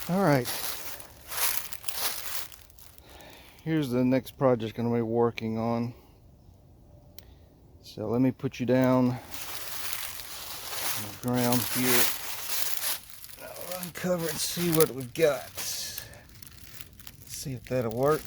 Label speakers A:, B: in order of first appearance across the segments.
A: All right, here's the next project I'm going to be working on. So let me put you down on the ground here. I'll uncover and see what we've got. Let's see if that'll work.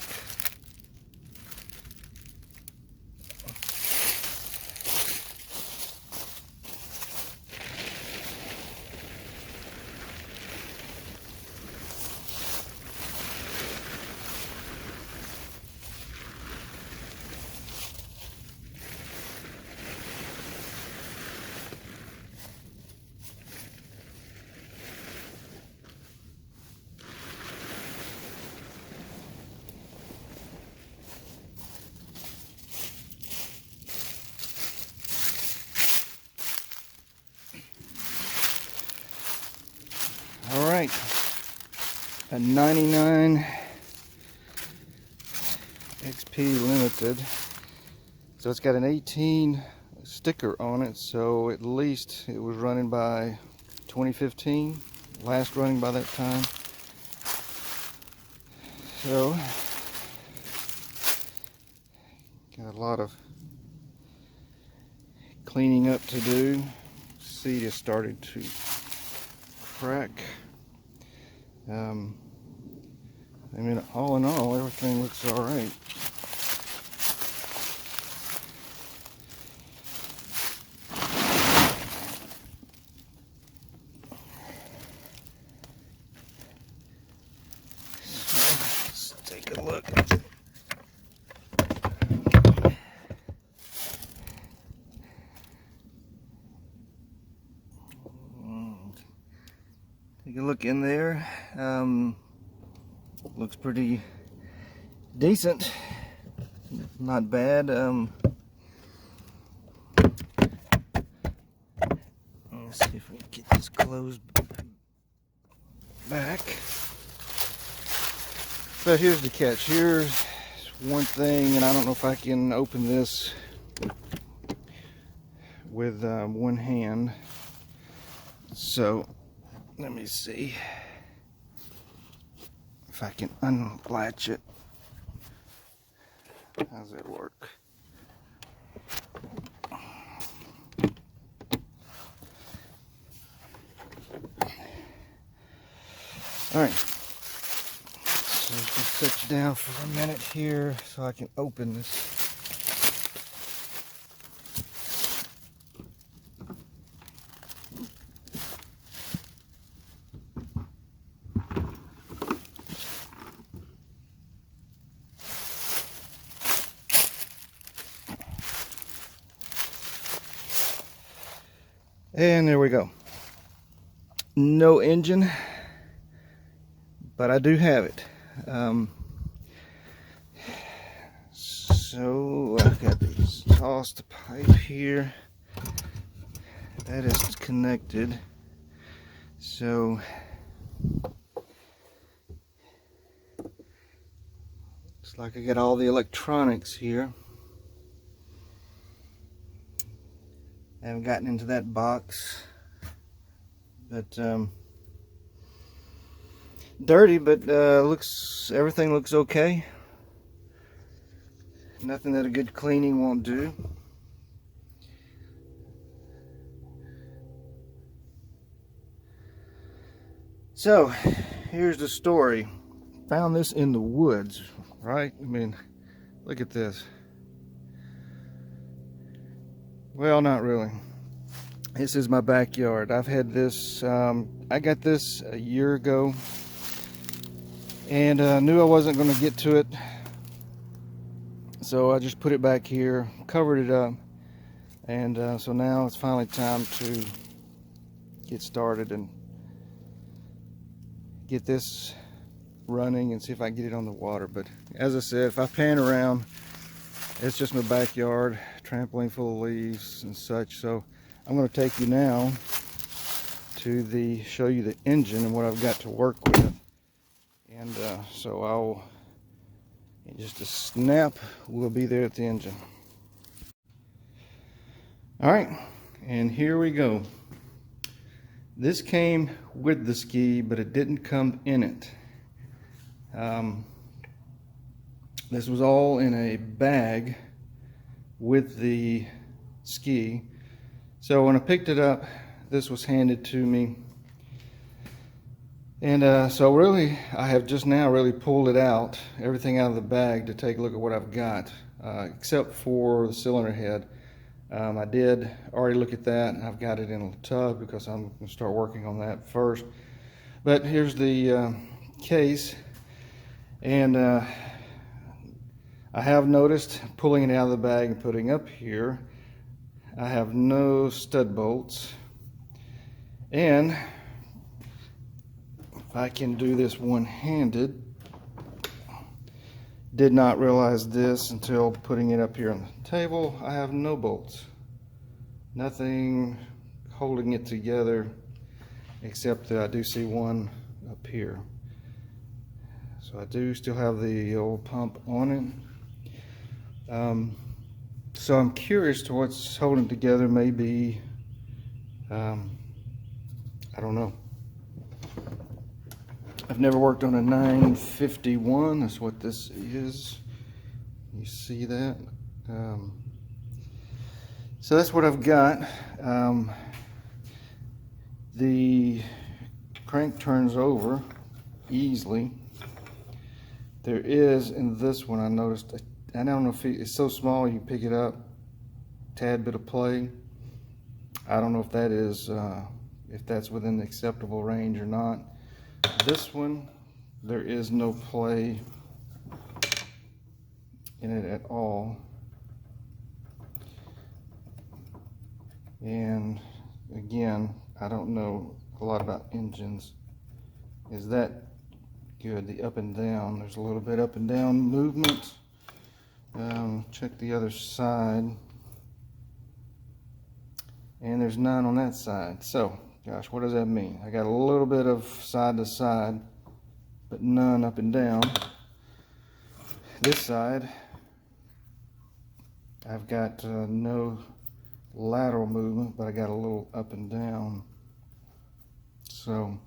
A: All right, a 99 XP Limited. So it's got an 18 sticker on it, so at least it was running by 2015, last running by that time. So got a lot of cleaning up to do. Seat is starting to crack. I mean, all in all, everything looks all right. So let's take a look. Take a look in there. Looks pretty decent, not bad. Let's see if we can get this closed back. But here's the catch. Here's one thing, and I don't know if I can open this with one hand. So let me see if I can unlatch it. How's that work? All right. So just set you down for a minute here so I can open this. And there we go. No engine, but I do have it. So I've got this tossed pipe here. That is connected. So looks like I got all the electronics here. I haven't gotten into that box, but dirty, but everything looks okay. Nothing that a good cleaning won't do. So here's the story. Found this in the woods, right? I mean, look at this. Well, not really. This is my backyard. I've had this, I got this a year ago, and knew I wasn't going to get to it, so I just put it back here, covered it up, and so now it's finally time to get started and get this running and see if I can get it on the water. But as I said, if I pan around, it's just my backyard, trampoline full of leaves and such. So I'm going to take you now to show you the engine and what I've got to work with. And so I'll, in just a snap, we'll be there at the engine. All right, and here we go. This came with the ski, but it didn't come in it. This was all in a bag with the ski. So when I picked it up, this was handed to me. And so really, I have just now really pulled it out, everything out of the bag to take a look at what I've got, except for the cylinder head. I did already look at that, and I've got it in a tub because I'm going to start working on that first. But here's the case, and I have noticed, pulling it out of the bag and putting it up here, I have no stud bolts. And if I can do this one-handed, did not realize this until putting it up here on the table. I have no bolts, nothing holding it together, except that I do see one up here. So I do still have the old pump on it. So I'm curious to what's holding together. Maybe I don't know. I've never worked on a 951. That's what this is. You see that? So that's what I've got. The crank turns over easily. There is in this one, I noticed, I don't know if it's so small you pick it up, tad bit of play. I don't know if that is if that's within the acceptable range or not. This one, there is no play in it at all. And again, I don't know a lot about engines. Is that good? The up and down, there's a little bit up and down movement. Check the other side. And there's none on that side. So, gosh, what does that mean? I got a little bit of side to side, but none up and down. This side, I've got no lateral movement, but I got a little up and down. So,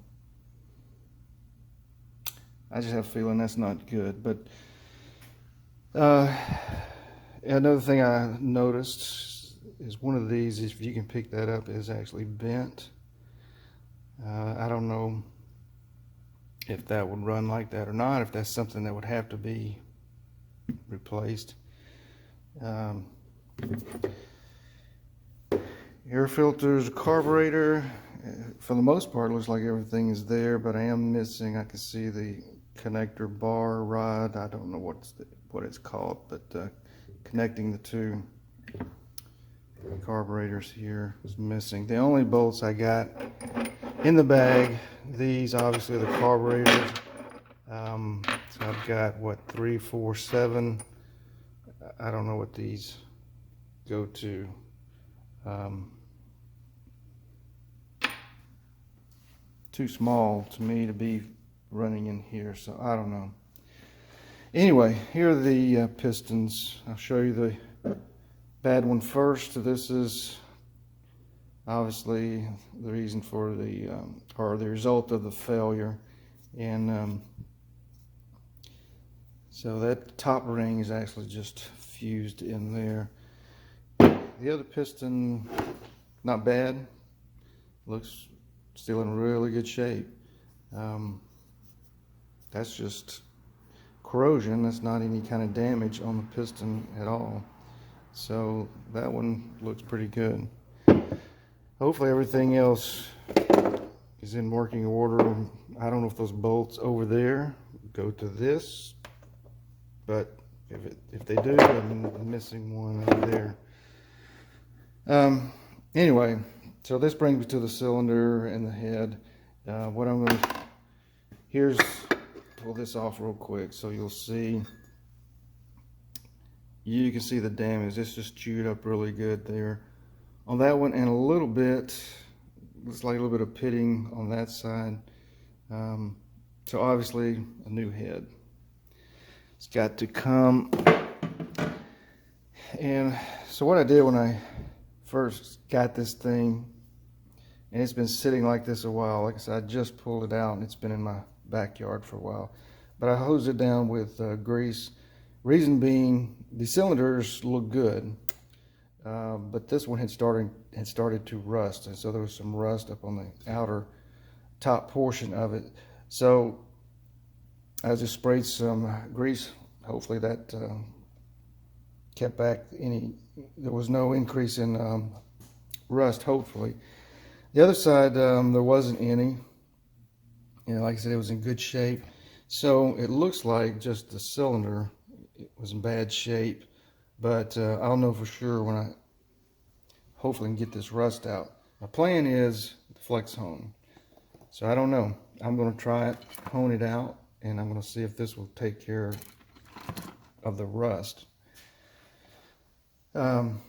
A: I just have a feeling that's not good. But another thing I noticed is one of these, if you can pick that up, is actually bent. I don't know if that would run like that or not, if that's something that would have to be replaced. Air filters, carburetor, for the most part, looks like everything is there, but I am missing, I can see the connector bar rod. I don't know what it's called, but connecting the two carburetors here is missing. The only bolts I got in the bag, these obviously are the carburetors. So I've got what, 3, 4, 7. I don't know what these go to. Too small to me to be running in here, so I don't know. Anyway, here are the pistons. I'll show you the bad one first. This is obviously the reason for the or the result of the failure, and so that top ring is actually just fused in there. The other piston, not bad, looks still in really good shape. That's just corrosion. That's not any kind of damage on the piston at all. So that one looks pretty good. Hopefully everything else is in working order. I don't know if those bolts over there go to this, but if they do, I'm missing one over there. Anyway, so this brings me to the cylinder and the head. What I'm going to, pull this off real quick so you'll see. You can see the damage. This just chewed up really good there on that one, and a little bit, looks like a little bit of pitting on that side. So obviously a new head. It's got to come. And so what I did when I first got this thing, and it's been sitting like this a while. Like I said, I just pulled it out and it's been in my backyard for a while. But I hosed it down with grease. Reason being, the cylinders look good, but this one had started to rust, and so there was some rust up on the outer top portion of it. So I just sprayed some grease. Hopefully that kept back any. There was no increase in rust. Hopefully, the other side there wasn't any. Like I said, it was in good shape. So it looks like just the cylinder was in bad shape, but I'll know for sure when I hopefully can get this rust out. My plan is the flex hone. So I don't know. I'm going to try it, hone it out, and I'm going to see if this will take care of the rust. And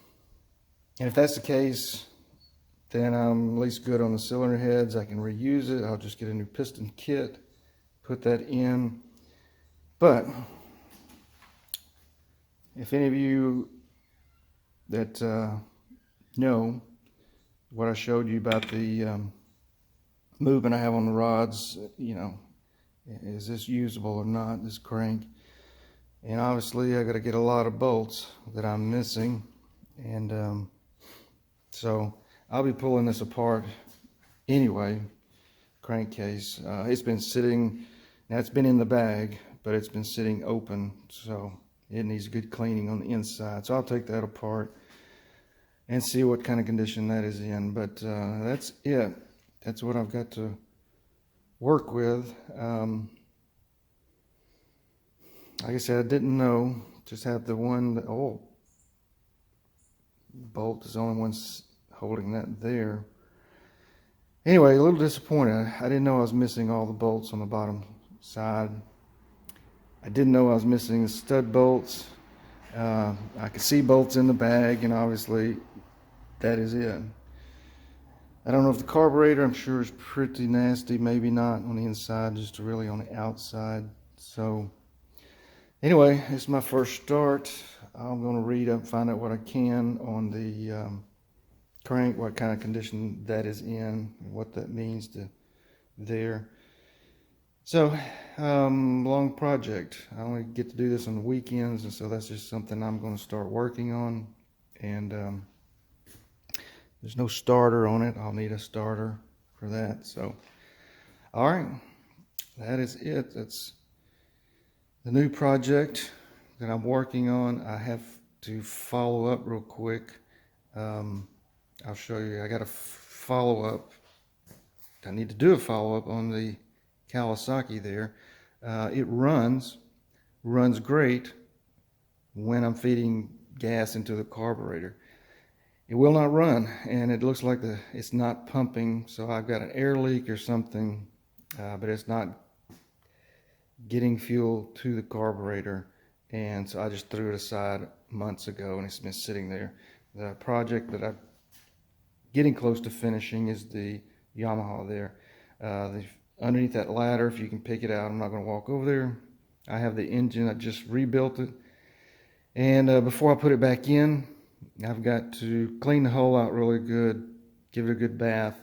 A: if that's the case, then I'm at least good on the cylinder heads. I can reuse it. I'll just get a new piston kit, put that in. But if any of you that know what I showed you about the movement I have on the rods, you know, is this usable or not, this crank? And obviously I got to get a lot of bolts that I'm missing, and so I'll be pulling this apart anyway. Crankcase, it's been sitting, now it's been in the bag, but it's been sitting open, so it needs good cleaning on the inside. So I'll take that apart and see what kind of condition that is in. But that's it. That's what I've got to work with. Like I said, I didn't know. Just have the one, bolt is the only one holding that there. Anyway, a little disappointed. I didn't know I was missing all the bolts on the bottom side. I didn't know I was missing the stud bolts. I could see bolts in the bag, and obviously that is it. I don't know if the carburetor, I'm sure, is pretty nasty. Maybe not on the inside, just really on the outside. So anyway, it's my first start. I'm going to read up, find out what I can on the crank, what kind of condition that is in, and what that means to there. So, long project. I only get to do this on the weekends, and so that's just something I'm going to start working on. And there's no starter on it. I'll need a starter for that. So, all right, that is it. That's the new project that I'm working on. I have to follow up real quick. I'll show you. I got a follow-up. I need to do a follow-up on the Kawasaki there. It runs great when I'm feeding gas into the carburetor. It will not run, and it looks like it's not pumping, so I've got an air leak or something, but it's not getting fuel to the carburetor, and so I just threw it aside months ago, and it's been sitting there. The project that I'm getting close to finishing is the Yamaha there. Underneath that ladder, if you can pick it out, I'm not going to walk over there. I have the engine. I just rebuilt it, and before I put it back in, I've got to clean the hull out really good, give it a good bath,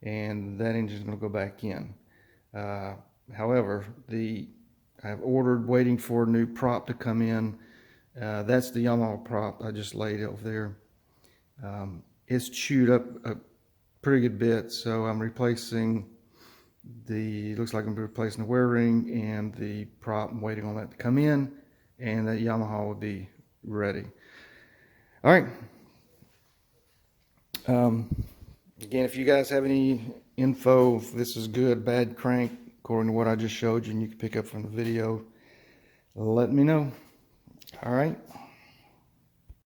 A: and that engine's going to go back in. However, I've ordered, waiting for a new prop to come in. That's the Yamaha prop I just laid over there. It's chewed up a pretty good bit, so I'm replacing looks like I'm replacing the wear ring and the prop. I'm waiting on that to come in, and that Yamaha will be ready. All right. Again, if you guys have any info, if this is good, bad crank, according to what I just showed you, and you can pick up from the video, let me know. All right.